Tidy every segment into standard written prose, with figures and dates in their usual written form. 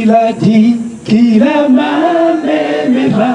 il a dit qu'il a m'aimera.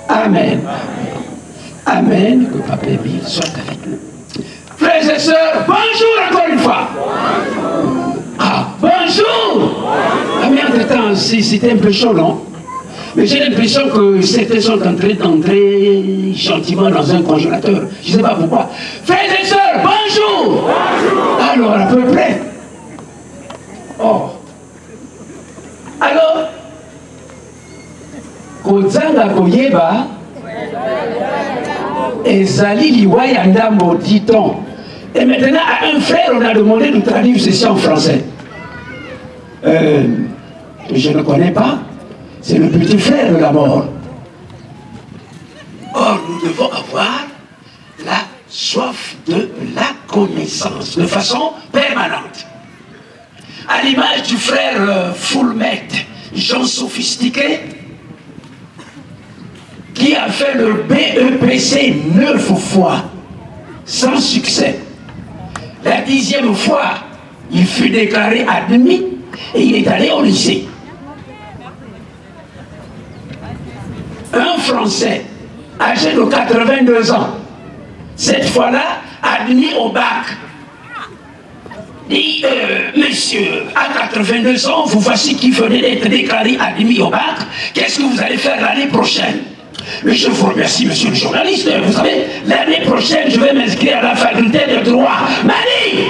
Amen. Amen. Que Papa Émile soit avec nous. Frères et sœurs, bonjour encore une fois. Ah, bonjour. Ah, mais entre-temps, c'était un peu chaud, non? Mais j'ai l'impression que certains sont en train d'entrer gentiment dans un congélateur. Je ne sais pas pourquoi. Frères et sœurs, bonjour. Bonjour. Alors, à peu près. Oh. Alors, Kozanga Koyeba, Ezali Liwayanda dit-on. Et maintenant, à un frère, on a demandé de traduire ceci en français. Je ne connais pas. C'est le petit frère de la mort. Or, nous devons avoir la soif de la connaissance de façon permanente. À l'image du frère Foulmet, Jean sophistiqué, qui a fait le BEPC 9 fois, sans succès. La 10e fois, il fut déclaré admis et il est allé au lycée. Un Français, âgé de 82 ans, cette fois-là, admis au bac. Dit, monsieur, à 82 ans, vous voici qui venez d'être déclaré admis au bac, qu'est-ce que vous allez faire l'année prochaine? Mais je vous remercie, monsieur le journaliste. Vous savez, l'année prochaine, je vais m'inscrire à la faculté de droit. Mani!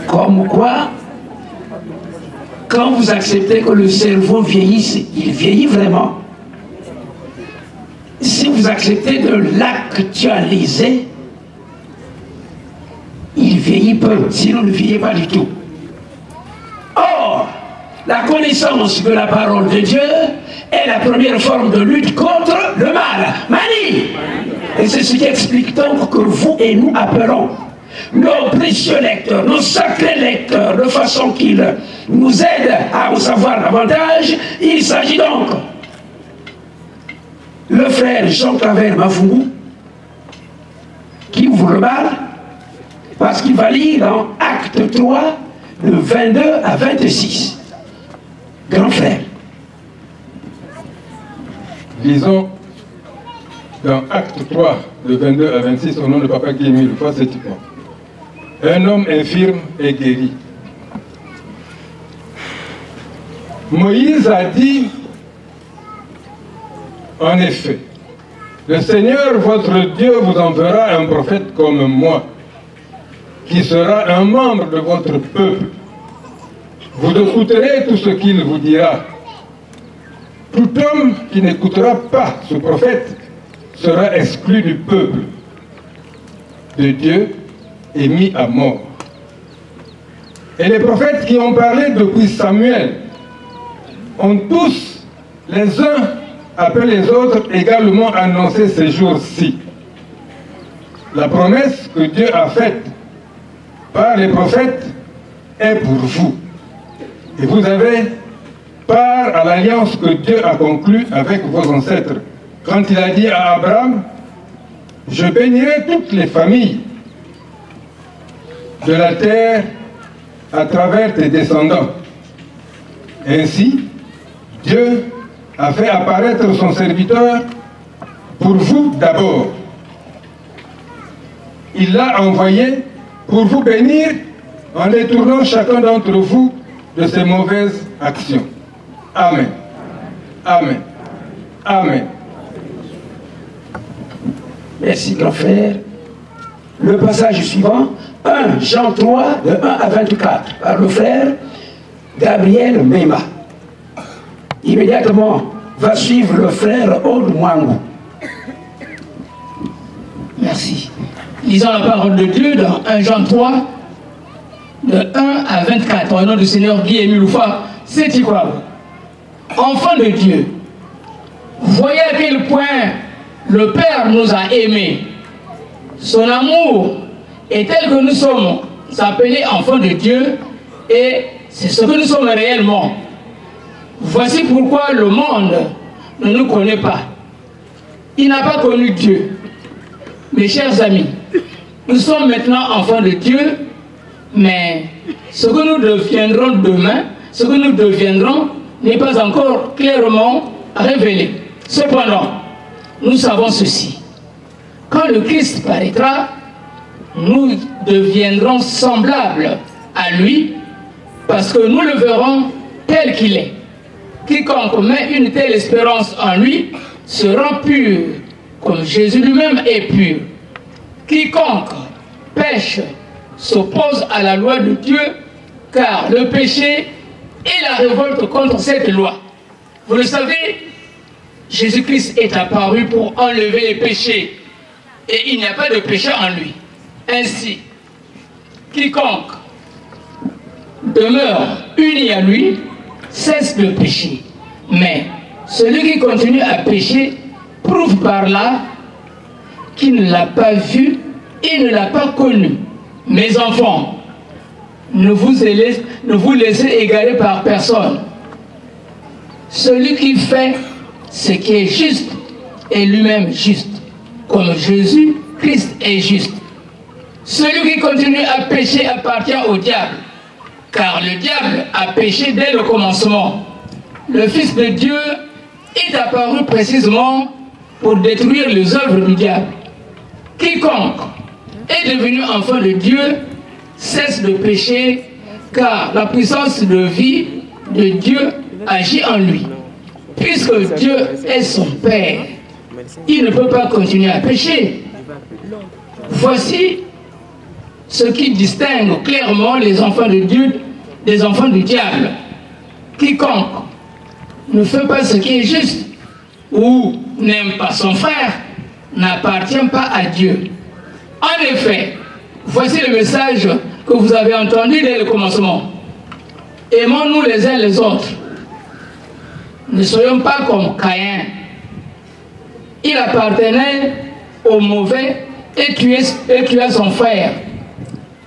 Comme quoi, quand vous acceptez que le cerveau vieillisse, il vieillit vraiment. Si vous acceptez de l'actualiser, il vieillit peu, sinon il ne vieillit pas du tout. Or, la connaissance de la parole de Dieu est la première forme de lutte contre le mal. Mani! Et c'est ce qui explique donc que vous et nous appelons nos précieux lecteurs, nos sacrés lecteurs, de façon qu'ils nous aident à en savoir davantage. Il s'agit donc le frère Jean-Claver Mafungu qui ouvre le bal parce qu'il va lire dans Acte 3 de 22 à 26. Grand frère. Lisons dans Acte 3 de 22 à 26 au nom de Papa Guillemot, le prophétiquement. Un homme infirme est guéri. Moïse a dit, en effet, le Seigneur votre Dieu vous enverra un prophète comme moi, qui sera un membre de votre peuple. Vous écouterez tout ce qu'il vous dira. Tout homme qui n'écoutera pas ce prophète sera exclu du peuple de Dieu et mis à mort. Et les prophètes qui ont parlé depuis Samuel ont tous, les uns après les autres, également annoncé ces jours-ci. La promesse que Dieu a faite par les prophètes est pour vous. Et vous avez part à l'alliance que Dieu a conclue avec vos ancêtres. Quand il a dit à Abraham, « Je bénirai toutes les familles de la terre à travers tes descendants. » Ainsi, Dieu a fait apparaître son serviteur pour vous d'abord. Il l'a envoyé pour vous bénir en détournant chacun d'entre vous de ses mauvaises actions. Amen. Amen. Amen. Merci, grand frère. Le passage suivant, 1 Jean 3, de 1 à 24, par le frère Gabriel Mema. Immédiatement va suivre le frère Aude Mwangou. Merci. Lisons la parole de Dieu dans 1 Jean 3, de 1 à 24, au nom du Seigneur Guy-Émile Loufa, c'est y croire. Enfants de Dieu, voyez à quel point le Père nous a aimés. Son amour est tel que nous sommes appelés enfants de Dieu et c'est ce que nous sommes réellement. Voici pourquoi le monde ne nous connaît pas. Il n'a pas connu Dieu. Mes chers amis, nous sommes maintenant enfants de Dieu, mais ce que nous deviendrons demain, ce que nous deviendrons n'est pas encore clairement révélé. Cependant, nous savons ceci. Quand le Christ paraîtra, nous deviendrons semblables à lui parce que nous le verrons tel qu'il est. Quiconque met une telle espérance en lui sera pur, comme Jésus lui-même est pur. Quiconque pêche s'oppose à la loi de Dieu, car le péché est la révolte contre cette loi. Vous le savez, Jésus-Christ est apparu pour enlever les péchés, et il n'y a pas de péché en lui. Ainsi, quiconque demeure uni à lui cesse de pécher. Mais celui qui continue à pécher prouve par là qu'il ne l'a pas vu et ne l'a pas connu. Mes enfants, ne vous laissez égarer par personne. Celui qui fait ce qui est juste est lui-même juste, comme Jésus-Christ est juste. Celui qui continue à pécher appartient au diable, car le diable a péché dès le commencement. Le Fils de Dieu est apparu précisément pour détruire les œuvres du diable. Quiconque est devenu enfant de Dieu cesse de pécher, car la puissance de vie de Dieu agit en lui. Puisque Dieu est son Père, il ne peut pas continuer à pécher. Voici ce qui distingue clairement les enfants de Dieu des enfants du diable. Quiconque ne fait pas ce qui est juste ou n'aime pas son frère n'appartient pas à Dieu. En effet, voici le message que vous avez entendu dès le commencement. Aimons-nous les uns les autres. Ne soyons pas comme Caïn. Il appartenait au mauvais et tuait son frère.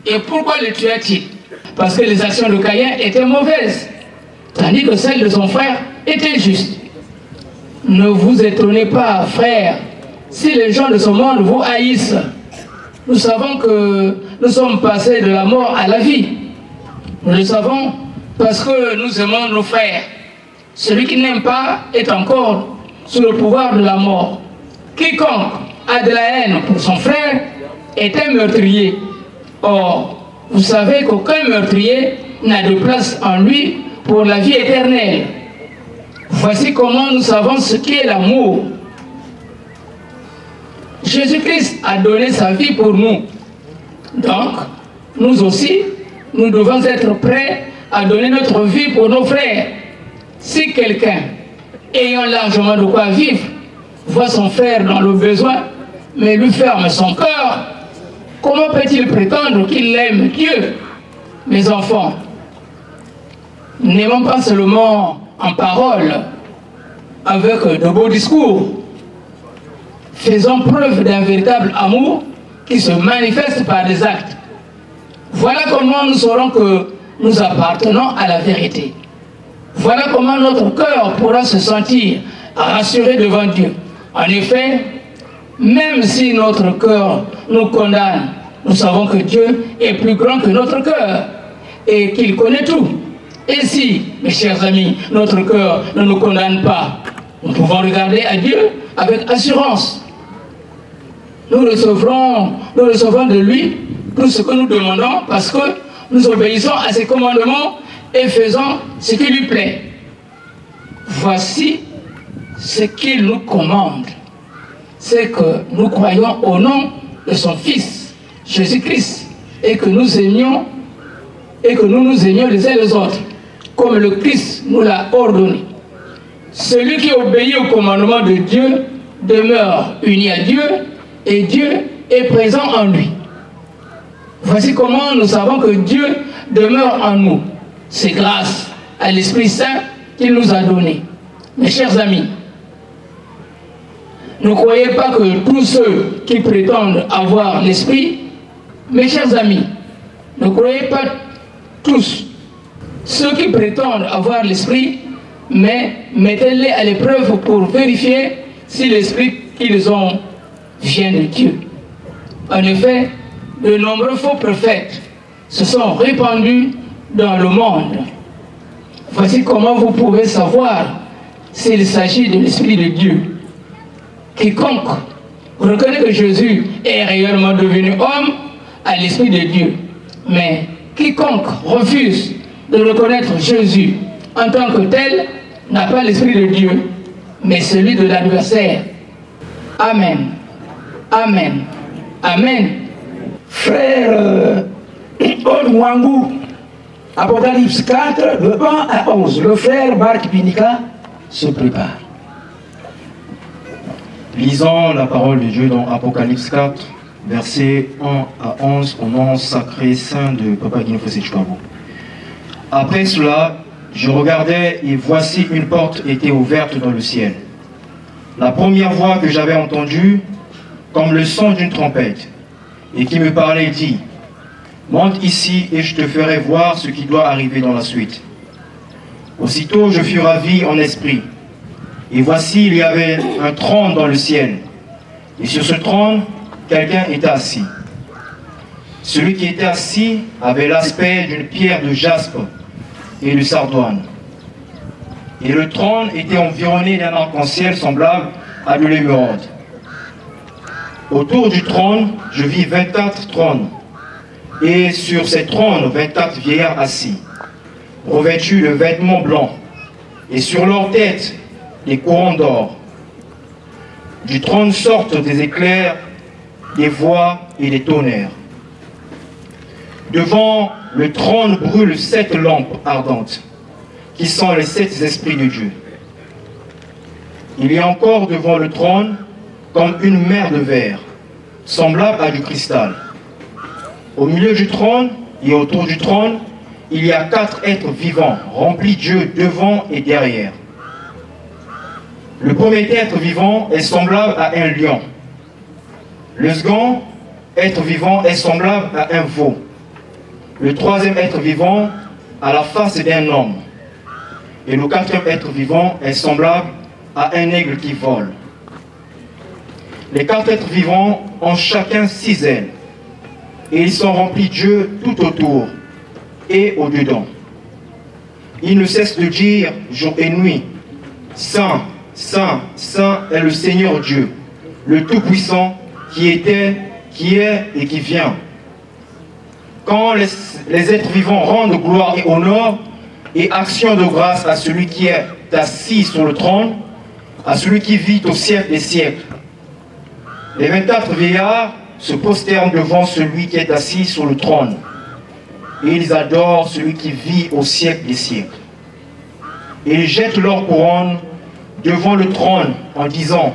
Et pourquoi le tuait-il? Parce que les actions de Caïn étaient mauvaises, tandis que celles de son frère étaient justes. Ne vous étonnez pas, frères, si les gens de ce monde vous haïssent. Nous savons que nous sommes passés de la mort à la vie. Nous le savons parce que nous aimons nos frères. Celui qui n'aime pas est encore sous le pouvoir de la mort. Quiconque a de la haine pour son frère est un meurtrier. Or, vous savez qu'aucun meurtrier n'a de place en lui pour la vie éternelle. Voici comment nous savons ce qu'est l'amour. Jésus-Christ a donné sa vie pour nous. Donc, nous aussi, nous devons être prêts à donner notre vie pour nos frères. Si quelqu'un, ayant largement de quoi vivre, voit son frère dans le besoin, mais lui ferme son cœur, comment peut-il prétendre qu'il aime Dieu? Mes enfants, n'aimons pas seulement en parole, avec de beaux discours. Faisons preuve d'un véritable amour qui se manifeste par des actes. Voilà comment nous saurons que nous appartenons à la vérité. Voilà comment notre cœur pourra se sentir rassuré devant Dieu. En effet, même si notre cœur nous condamne, nous savons que Dieu est plus grand que notre cœur et qu'il connaît tout. Et si, mes chers amis, notre cœur ne nous condamne pas, nous pouvons regarder à Dieu avec assurance. nous recevons de lui tout ce que nous demandons parce que nous obéissons à ses commandements et faisons ce qui lui plaît. Voici ce qu'il nous commande. C'est que nous croyons au nom de son Fils, Jésus-Christ, et que nous nous aimions les uns les autres, comme le Christ nous l'a ordonné. Celui qui obéit au commandement de Dieu demeure uni à Dieu, et Dieu est présent en lui. Voici comment nous savons que Dieu demeure en nous. C'est grâce à l'Esprit Saint qu'il nous a donné. Mes chers amis, ne croyez pas que tous ceux qui prétendent avoir l'Esprit, mes chers amis, ne croyez pas tous ceux qui prétendent avoir l'Esprit, mais mettez-les à l'épreuve pour vérifier si l'Esprit qu'ils ont vient de Dieu. En effet, de nombreux faux prophètes se sont répandus dans le monde. Voici comment vous pouvez savoir s'il s'agit de l'Esprit de Dieu. Quiconque reconnaît que Jésus est réellement devenu homme a l'Esprit de Dieu. Mais quiconque refuse de reconnaître Jésus en tant que tel n'a pas l'Esprit de Dieu, mais celui de l'adversaire. Amen. Amen. Amen. Frère Odmwangou, Apocalypse 4, de 1 à 11. Le frère Marc Binika se prépare. Lisons la parole de Dieu dans Apocalypse 4, versets 1 à 11, au nom sacré saint de Papa Guinée Fossé Chouabou. Après cela, je regardais et voici une porte était ouverte dans le ciel. La première voix que j'avais entendue, comme le son d'une trompette, et qui me parlait dit, « Monte ici et je te ferai voir ce qui doit arriver dans la suite. » Aussitôt je fus ravi en esprit, et voici il y avait un trône dans le ciel, et sur ce trône, quelqu'un était assis. Celui qui était assis avait l'aspect d'une pierre de jaspe et de sardoine. Et le trône était environné d'un arc-en-ciel semblable à de l'émeraude. Autour du trône, je vis 24 trônes, et sur ces trônes, 24 vieillards assis, revêtus de vêtements blancs, et sur leurs têtes, des couronnes d'or. Du trône sortent des éclairs, des voix et des tonnerres. Devant le trône brûlent 7 lampes ardentes, qui sont les 7 esprits de Dieu. Il y a encore devant le trône comme une mer de verre, semblable à du cristal. Au milieu du trône et autour du trône, il y a 4 êtres vivants, remplis de Dieu devant et derrière. Le premier être vivant est semblable à un lion. Le second être vivant est semblable à un veau. Le troisième être vivant a la face d'un homme. Et le quatrième être vivant est semblable à un aigle qui vole. Les 4 êtres vivants ont chacun 6 ailes. Et ils sont remplis de Dieu tout autour et au-dedans. Ils ne cessent de dire jour et nuit, Saint, Saint, Saint est le Seigneur Dieu, le Tout-Puissant, qui était, qui est et qui vient. Quand les êtres vivants rendent gloire et honneur et action de grâce à celui qui est assis sur le trône, à celui qui vit au siècle des siècles, les 24 vieillards se prosternent devant celui qui est assis sur le trône, et ils adorent celui qui vit au siècle des siècles. Et ils jettent leur couronne devant le trône en disant,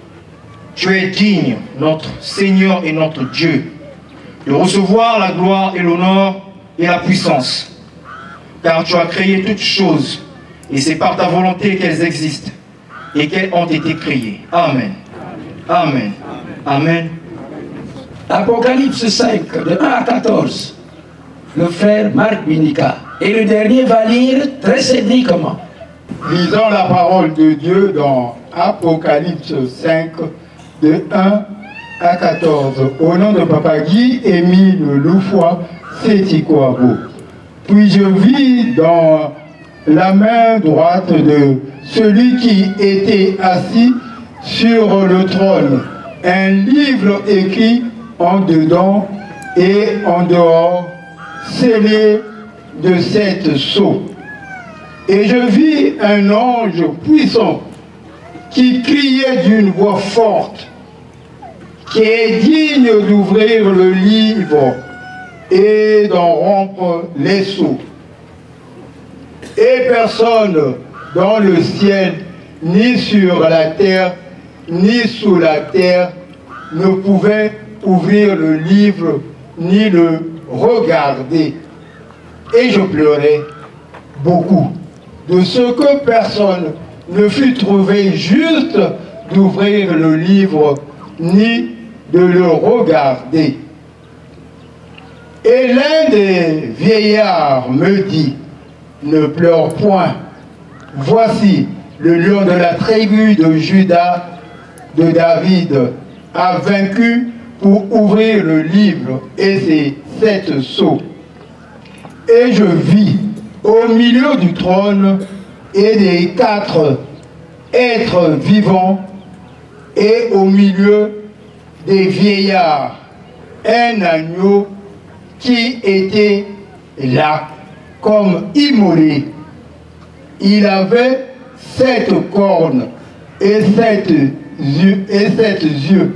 « Tu es digne, notre Seigneur et notre Dieu, de recevoir la gloire et l'honneur et la puissance, car tu as créé toutes choses, et c'est par ta volonté qu'elles existent, et qu'elles ont été créées. Amen. Amen. Amen. » Apocalypse 5, de 1 à 14. Le frère Marc Binika. Et le dernier va lire très cédriquement. Lisons la parole de Dieu dans Apocalypse 5, de 1 à 14. Au nom de Papa Guy, Émile Loufoy, Sétikoabo. Puis je vis dans la main droite de celui qui était assis sur le trône un livre écrit en dedans et en dehors, scellé de 7 sceaux. Et je vis un ange puissant qui criait d'une voix forte, qui est digne d'ouvrir le livre et d'en rompre les sceaux. Et personne dans le ciel, ni sur la terre, ni sous la terre, ne pouvait ouvrir le livre, ni le regarder. Et je pleurais beaucoup de ce que personne ne fut trouvé juste d'ouvrir le livre, ni de le regarder. Et l'un des vieillards me dit, ne pleure point, voici le lion de la tribu de Juda, de David, a vaincu pour ouvrir le livre et ses 7 sceaux. Et je vis au milieu du trône et des 4 êtres vivants et au milieu des vieillards un agneau qui était là comme immolé. Il avait 7 cornes et 7 yeux,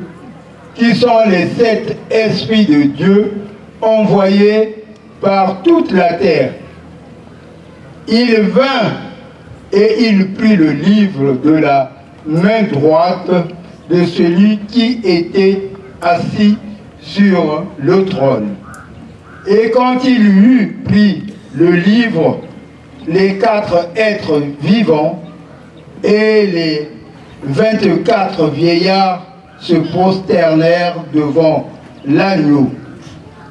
qui sont les 7 esprits de Dieu envoyés par toute la terre. Il vint et il prit le livre de la main droite de celui qui était assis sur le trône. Et quand il eut pris le livre, les 4 êtres vivants et les 24 vieillards se prosternèrent devant l'agneau,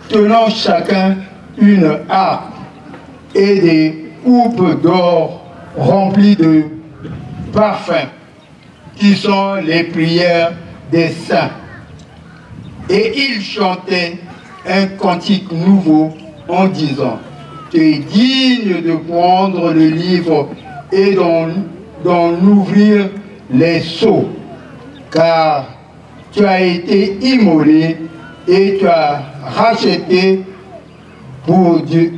tenant chacun une harpe et des coupes d'or remplies de parfums, qui sont les prières des saints. Et ils chantaient un cantique nouveau en disant, tu es digne de prendre le livre et d'en ouvrir les sceaux, car tu as été immolé et tu as racheté pour Dieu.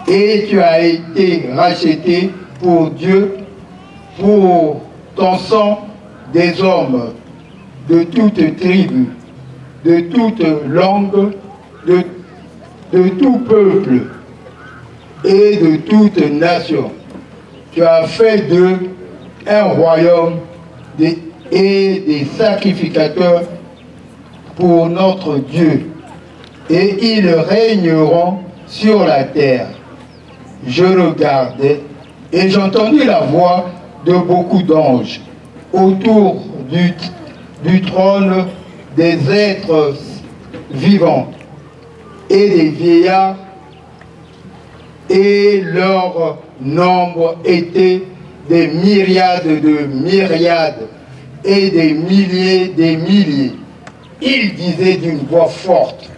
Et tu as été racheté pour Dieu, pour ton sang, des hommes de toute tribu, de toute langue, de tout peuple et de toute nation. Tu as fait d'eux un royaume et des sacrificateurs pour notre Dieu, et ils régneront sur la terre. Je regardais et j'entendis la voix de beaucoup d'anges autour du trône, des êtres vivants et des vieillards, et leur nombre était des myriades de myriades et des milliers. Ils disaient d'une voix forte,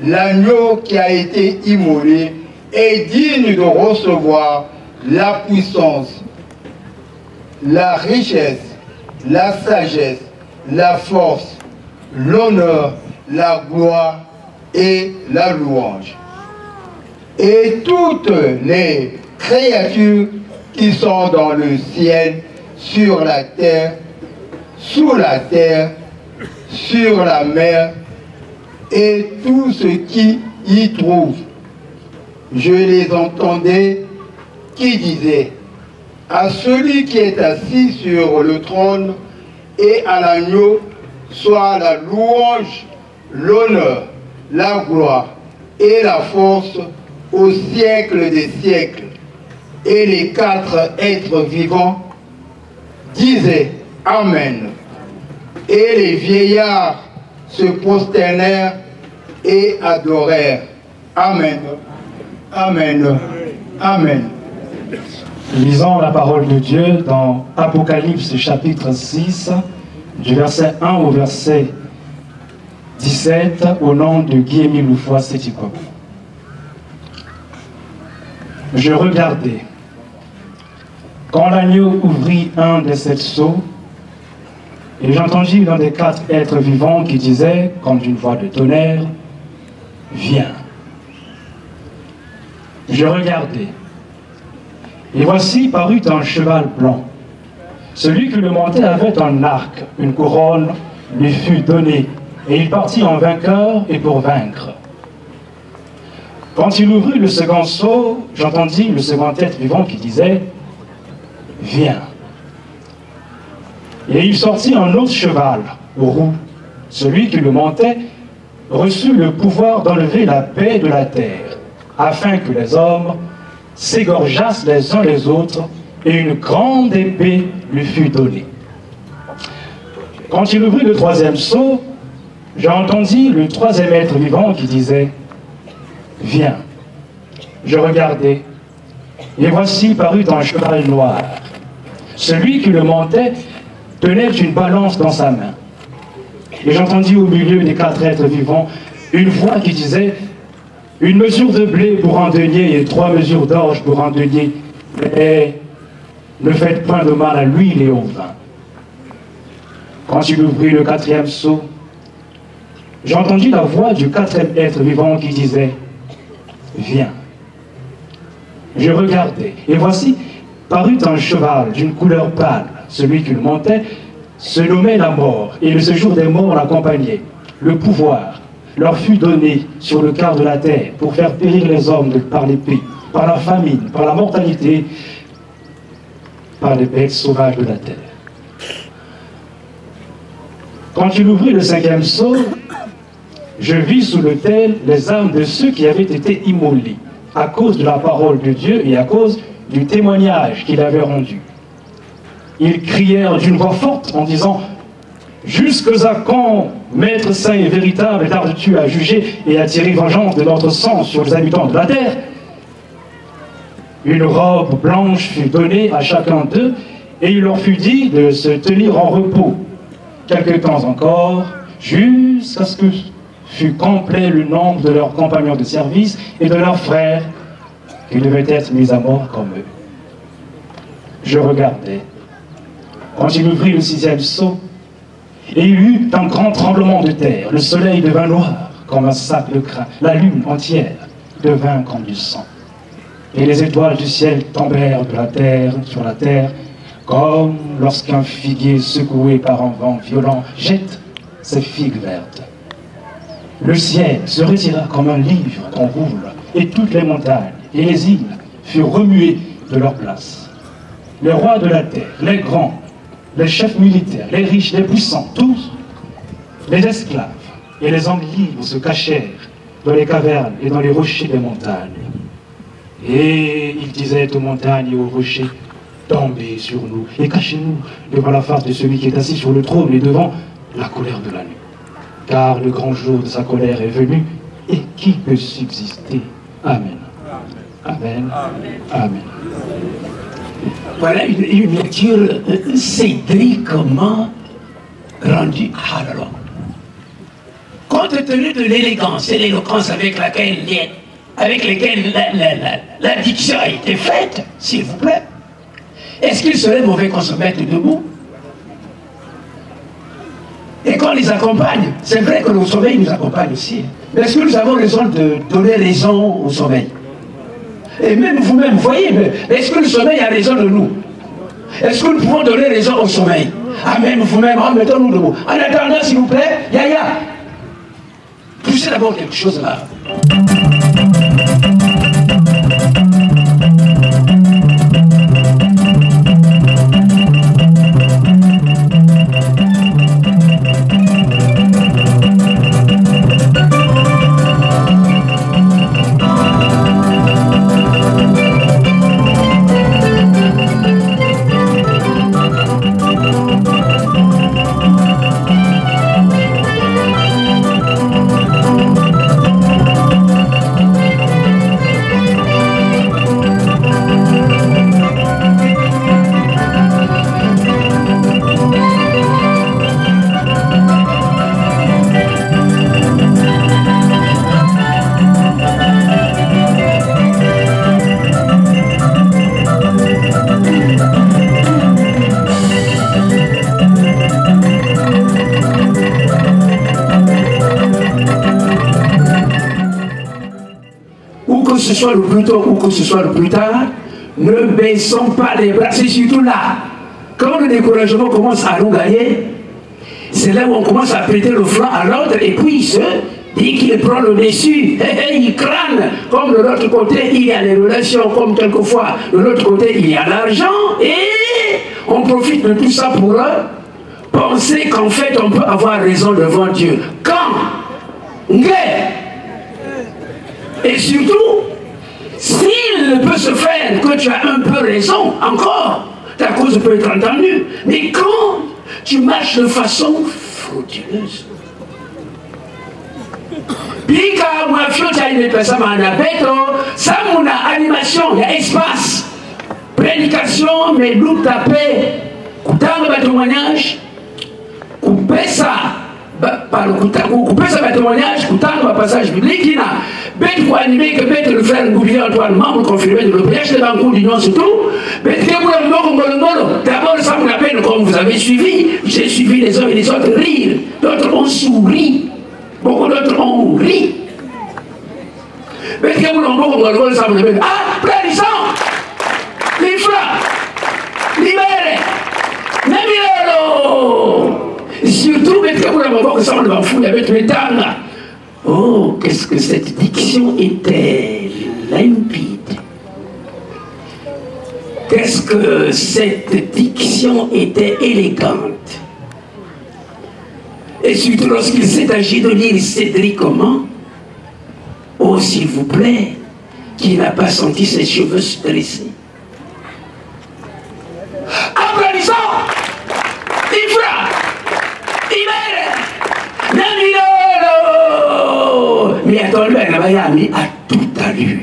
l'agneau qui a été immolé est digne de recevoir la puissance, la richesse, la sagesse, la force, l'honneur, la gloire et la louange. Et toutes les créatures qui sont dans le ciel, sur la terre, sous la terre, sur la mer, et tout ce qui y trouve. Je les entendais qui disaient, à celui qui est assis sur le trône et à l'agneau, soit la louange, l'honneur, la gloire et la force au siècle des siècles. Et les 4 êtres vivants disaient Amen. Et les vieillards se prosternèrent et adorèrent. Amen. Amen. Amen. Lisons la parole de Dieu dans Apocalypse chapitre 6, du verset 1 au verset 17, au nom de Guy-Émile Loufoy-Séticope. Je regardais. Quand l'agneau ouvrit un des 7 sceaux, Et j'entendis l'un des 4 êtres vivants qui disait, comme d'une voix de tonnerre, « Viens ». Je regardai, et voici parut un cheval blanc. Celui qui le montait avait un arc, une couronne lui fut donnée, et il partit en vainqueur et pour vaincre. Quand il ouvrit le second sceau, j'entendis le second être vivant qui disait « Viens ». Et il sortit un autre cheval, roux. Celui qui le montait reçut le pouvoir d'enlever la paix de la terre, afin que les hommes s'égorgeassent les uns les autres, et une grande épée lui fut donnée. Quand il ouvrit le troisième sceau, j'entendis le troisième être vivant qui disait « Viens ». Je regardai, et voici parut un cheval noir. Celui qui le montait tenait une balance dans sa main. Et j'entendis au milieu des 4 êtres vivants une voix qui disait « Une mesure de blé pour un denier et 3 mesures d'orge pour un denier, mais ne faites point de mal à l'huile et au vin. » Quand il ouvrit le 4e sceau, j'entendis la voix du 4e être vivant qui disait « Viens ». Je regardai, et voici parut un cheval d'une couleur pâle. Celui qui le montait se nommait la mort, et le séjour des morts l'accompagnait. Le pouvoir leur fut donné sur le quart de la terre pour faire périr les hommes par l'épée, par la famine, par la mortalité, par les bêtes sauvages de la terre. Quand il ouvrit le 5e sceau, je vis sous l'autel les âmes de ceux qui avaient été immolés à cause de la parole de Dieu et à cause du témoignage qu'il avait rendu. Ils crièrent d'une voix forte en disant « Jusque à quand, Maître saint et véritable, tardes-tu à juger et à tirer vengeance de notre sang sur les habitants de la terre ?» Une robe blanche fut donnée à chacun d'eux, et il leur fut dit de se tenir en repos quelque temps encore, jusqu'à ce que fût complet le nombre de leurs compagnons de service et de leurs frères qui devaient être mis à mort comme eux. Je regardais. Quand il ouvrit le 6e sceau, et il y eut un grand tremblement de terre, le soleil devint noir comme un sac de crin, la lune entière devint comme du sang. Et les étoiles du ciel tombèrent de la terre sur la terre, comme lorsqu'un figuier secoué par un vent violent jette ses figues vertes. Le ciel se retira comme un livre qu'on roule, et toutes les montagnes et les îles furent remuées de leur place. Les rois de la terre, les grands, les chefs militaires, les riches, les puissants, tous, les esclaves et les hommes libres se cachèrent dans les cavernes et dans les rochers des montagnes. Et ils disaient aux montagnes et aux rochers, tombez sur nous et cachez-nous devant la face de celui qui est assis sur le trône et devant la colère de la nuit. Car le grand jour de sa colère est venu, et qui peut subsister? Amen. Amen. Amen. Voilà une lecture cédriquement rendue. Ah là là. Compte tenu de l'élégance et l'éloquence avec laquelle la diction a été faite, s'il vous plaît, est-ce qu'il serait mauvais qu'on se mette debout? Et qu'on les accompagne? C'est vrai que le sommeil nous accompagne aussi. Mais est-ce que nous avons raison de donner raison au sommeil? Et même vous-même, voyez, est-ce que le sommeil a raison de nous? Est-ce que nous pouvons donner raison au sommeil? Ah, même vous-même, mettons-nous debout. En attendant, s'il vous plaît, Yaya, poussez d'abord quelque chose là. ce soit le plus tôt ou que ce soit le plus tard, ne baissons pas les bras. C'est surtout là, quand le découragement commence à nous gagner, c'est là où on commence à prêter le flanc à l'autre et puis il se dit qu'il prend le dessus. Il crâne. Comme de l'autre côté, il y a les relations, comme quelquefois de l'autre côté, il y a l'argent. Et on profite de tout ça pour penser qu'en fait, on peut avoir raison devant Dieu. Quand et surtout, s'il ne peut se faire que tu as un peu raison, encore, ta cause peut être entendue. Mais quand tu marches de façon frauduleuse, puis quand moi, tu as une personne en appel, ça, mon animation, il y a espace, prédication, mais nous taper, dans le témoignage, couper ça. Couper ça témoignage, couper le passage biblique, il a bête pour animer que bête le frère Ngoubier Antoine, membre confirmé de l'OPH de Banco d'Union surtout, bête que vous l'avez d'abord ça vous l'appelle comme vous avez suivi, j'ai suivi les uns et les autres rire, d'autres ont souri, beaucoup d'autres ont ri. Bête que vous l'avez ça vous l'appelle, ah, prédisant, les frères, libérez, Namilolo. Surtout, oh, qu'est-ce que cette diction était limpide. Qu'est-ce que cette diction était élégante. Et surtout lorsqu'il s'est agi de lire Cédric comment, oh s'il vous plaît, qui n'a pas senti ses cheveux se dresser. Applaudissons, Ifra. Mais attends, le Miami a tout allure.